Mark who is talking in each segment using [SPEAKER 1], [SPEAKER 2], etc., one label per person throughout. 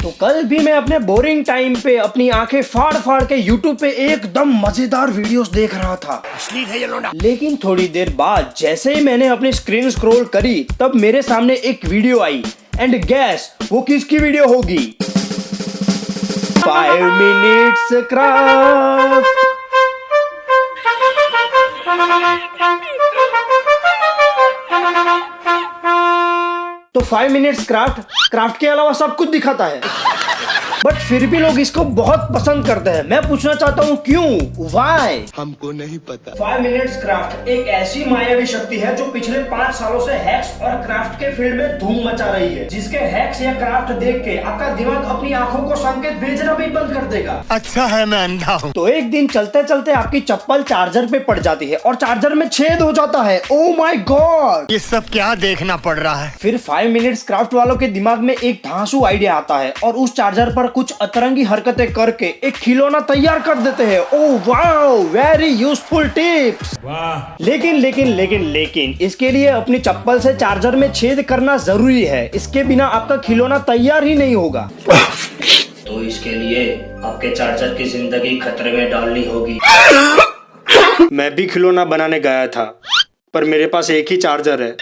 [SPEAKER 1] तो कल भी मैं अपने बोरिंग टाइम पे अपनी आंखें फाड़ फाड़ के यूट्यूब पे एकदम मजेदार वीडियोस देख रहा था। लेकिन थोड़ी देर बाद जैसे ही मैंने अपनी स्क्रीन स्क्रॉल करी तब मेरे सामने एक वीडियो आई एंड गैस वो किसकी वीडियो होगी? 5 मिनट्स क्राफ्ट। तो 5 मिनट्स क्राफ्ट के अलावा सब कुछ दिखाता है, बट फिर भी लोग इसको बहुत पसंद करते हैं। मैं पूछना चाहता हूँ क्यों? व्हाई?
[SPEAKER 2] हमको नहीं पता।
[SPEAKER 1] 5 मिनट्स क्राफ्ट एक ऐसी मायावी शक्ति है जो पिछले 5 सालों से हैक्स और क्राफ्ट के फील्ड में धूम मचा रही है, जिसके हैक्स या क्राफ्ट देख के आपका दिमाग अपनी आंखों को संकेत भेजना भी बंद कर देगा।
[SPEAKER 2] अच्छा है मैं अंधा हूँ।
[SPEAKER 1] तो एक दिन चलते चलते आपकी चप्पल चार्जर पे पड़ जाती है और चार्जर में छेद हो जाता है। ओह माय गॉड,
[SPEAKER 2] ये सब क्या देखना पड़ रहा है?
[SPEAKER 1] फिर 5 मिनट्स क्राफ्ट वालों के दिमाग में एक धांसू आइडिया आता है और उस चार्जर पर कुछ अतरंगी हरकतें करके एक खिलौना तैयार कर देते हैं। Oh wow, very useful tips. लेकिन इसके लिए अपनी चप्पल से चार्जर में छेद करना जरूरी है, इसके बिना आपका खिलौना तैयार ही नहीं होगा। तो इसके लिए आपके चार्जर की जिंदगी खतरे में डालनी होगी। मैं भी खिलौना बनाने गया था, पर मेरे पास एक ही चार्जर है।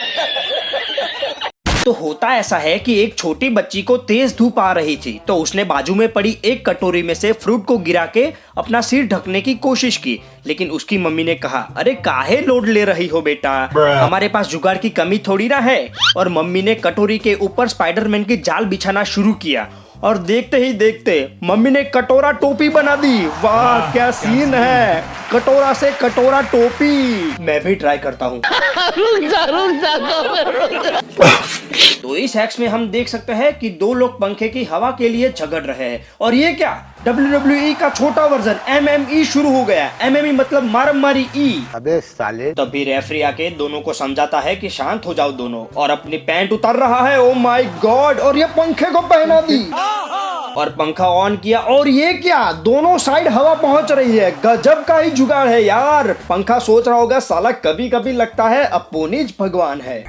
[SPEAKER 1] तो होता ऐसा है कि एक छोटी बच्ची को तेज धूप आ रही थी, तो उसने बाजू में पड़ी एक कटोरी में से फ्रूट को गिरा के अपना सिर ढकने की कोशिश की, लेकिन उसकी मम्मी ने कहा, अरे काहे लोड ले रही हो बेटा, हमारे पास जुगाड़ की कमी थोड़ी ना है। और मम्मी ने कटोरी के ऊपर स्पाइडरमैन की जाल बिछाना शुरू किया और देखते ही देखते मम्मी ने कटोरा टोपी बना दी। वाह क्या सीन है, कटोरा से कटोरा टोपी। मैं भी ट्राई करता हूँ। तो इस हैक्स में हम देख सकते हैं कि 2 लोग पंखे की हवा के लिए झगड़ रहे हैं, और ये क्या, WWE का छोटा वर्जन MMA शुरू हो गया। MMA मतलब मारम मारी ई।
[SPEAKER 2] अबे साले।
[SPEAKER 1] तभी रेफरी आके दोनों को समझाता है कि शांत हो जाओ दोनों, और अपनी पैंट उतार रहा है। ओ माय गॉड, और ये पंखे को पहना दी और पंखा ऑन किया, और ये क्या, दोनों साइड हवा पहुंच रही है। गजब का ही जुगाड़ है यार। पंखा सोच रहा होगा साला कभी कभी लगता है अपोनिज भगवान है।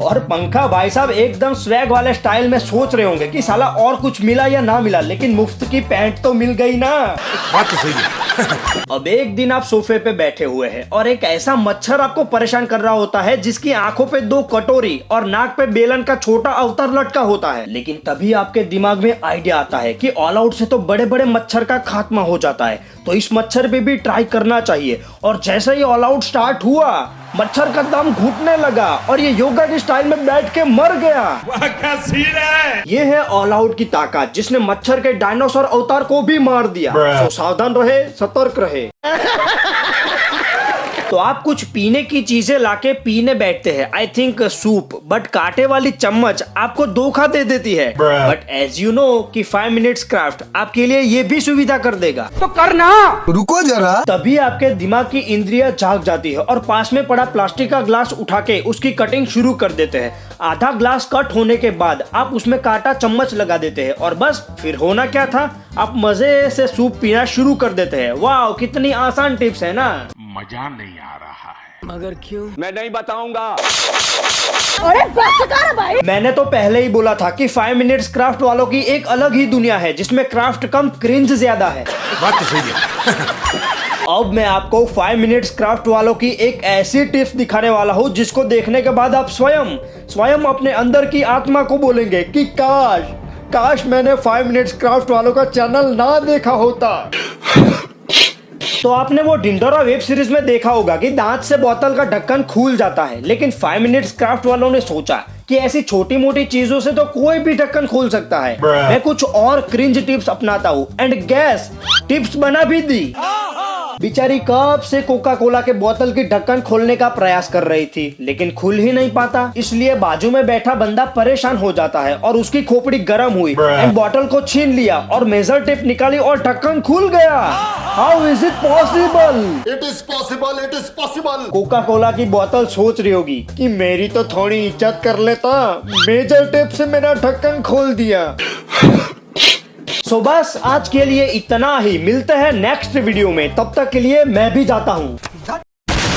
[SPEAKER 1] और पंखा भाई साहब एकदम स्वैग वाले स्टाइल में सोच रहे होंगे कि साला और कुछ मिला या ना मिला, लेकिन मुफ्त की पैंट तो मिल गई ना।
[SPEAKER 2] बात तो सही है।
[SPEAKER 1] अब एक दिन आप सोफे पे बैठे हुए हैं और एक ऐसा मच्छर आपको परेशान कर रहा होता है जिसकी आंखों पे 2 कटोरी और नाक पे बेलन का छोटा अवतार लटका होता है। लेकिन तभी आपके दिमाग में आइडिया आता है कि ऑल आउट से तो बड़े बड़े मच्छर का खात्मा हो जाता है, तो इस मच्छर पे भी ट्राई करना चाहिए। और जैसे ही ऑल आउट स्टार्ट हुआ, मच्छर का दम घुटने लगा और ये योगा की स्टाइल में बैठ के मर गया।
[SPEAKER 2] वाह क्या सीन है।
[SPEAKER 1] ये है ऑल आउट की ताकत, जिसने मच्छर के डायनासोर अवतार को भी मार दिया। तो सावधान रहे, सतर्क रहे। तो आप कुछ पीने की चीजें लाके पीने बैठते हैं, आई थिंक सूप, बट कांटे वाली चम्मच आपको धोखा दे देती है। बट एज यू नो कि 5 मिनट्स क्राफ्ट आपके लिए ये भी सुविधा कर देगा।
[SPEAKER 3] तो करना,
[SPEAKER 2] रुको जरा।
[SPEAKER 1] तभी आपके दिमाग की इंद्रियां जाग जाती है और पास में पड़ा प्लास्टिक का ग्लास उठा के उसकी कटिंग शुरू कर देते हैं। आधा ग्लास कट होने के बाद आप उसमें कांटा चम्मच लगा देते हैं और बस फिर होना क्या था, आप मजे से सूप पीना शुरू कर देते हैं। वाह कितनी आसान टिप्स है ना।
[SPEAKER 4] मजा नहीं आ रहा है।
[SPEAKER 3] मगर क्यों?
[SPEAKER 4] मैं नहीं बताऊंगा।
[SPEAKER 5] अरे बस कर भाई।
[SPEAKER 1] मैंने तो पहले ही बोला था कि 5 मिनट्स क्राफ्ट वालों की एक अलग ही दुनिया है, जिसमें क्राफ्ट कम क्रिंज ज्यादा है।
[SPEAKER 2] बात तो सही है।
[SPEAKER 1] अब मैं आपको 5 मिनट्स क्राफ्ट वालों की एक ऐसी टिप्स दिखाने वाला हूँ जिसको देखने के बाद आप स्वयं अपने अंदर की आत्मा को बोलेंगे कि काश मैंने 5 मिनट्स क्राफ्ट वालों का चैनल ना देखा होता। तो आपने वो ढिंढोरा वेब सीरीज में देखा होगा कि दांत से बोतल का ढक्कन खुल जाता है, लेकिन 5 मिनट्स क्राफ्ट वालों ने सोचा कि ऐसी छोटी मोटी चीजों से तो कोई भी ढक्कन खोल सकता है। मैं कुछ और क्रिंज टिप्स अपनाता हूँ, एंड गैस टिप्स बना भी दी। बेचारी कब से कोका कोला के बोतल की ढक्कन खोलने का प्रयास कर रही थी, लेकिन खुल ही नहीं पाता। इसलिए बाजू में बैठा बंदा परेशान हो जाता है और उसकी खोपड़ी गर्म हुई एंड बोतल को छीन लिया और मेजर टेप निकाली और ढक्कन खुल गया। How is it possible?
[SPEAKER 2] It is possible, it is possible.
[SPEAKER 1] Coca Cola की बोतल सोच रही होगी कि मेरी तो थोड़ी इज्जत कर लेता, मेजर टेप से मेरा ढक्कन खोल दिया। सो बस आज के लिए इतना ही, मिलते हैं नेक्स्ट वीडियो में, तब तक के लिए मैं भी जाता हूँ।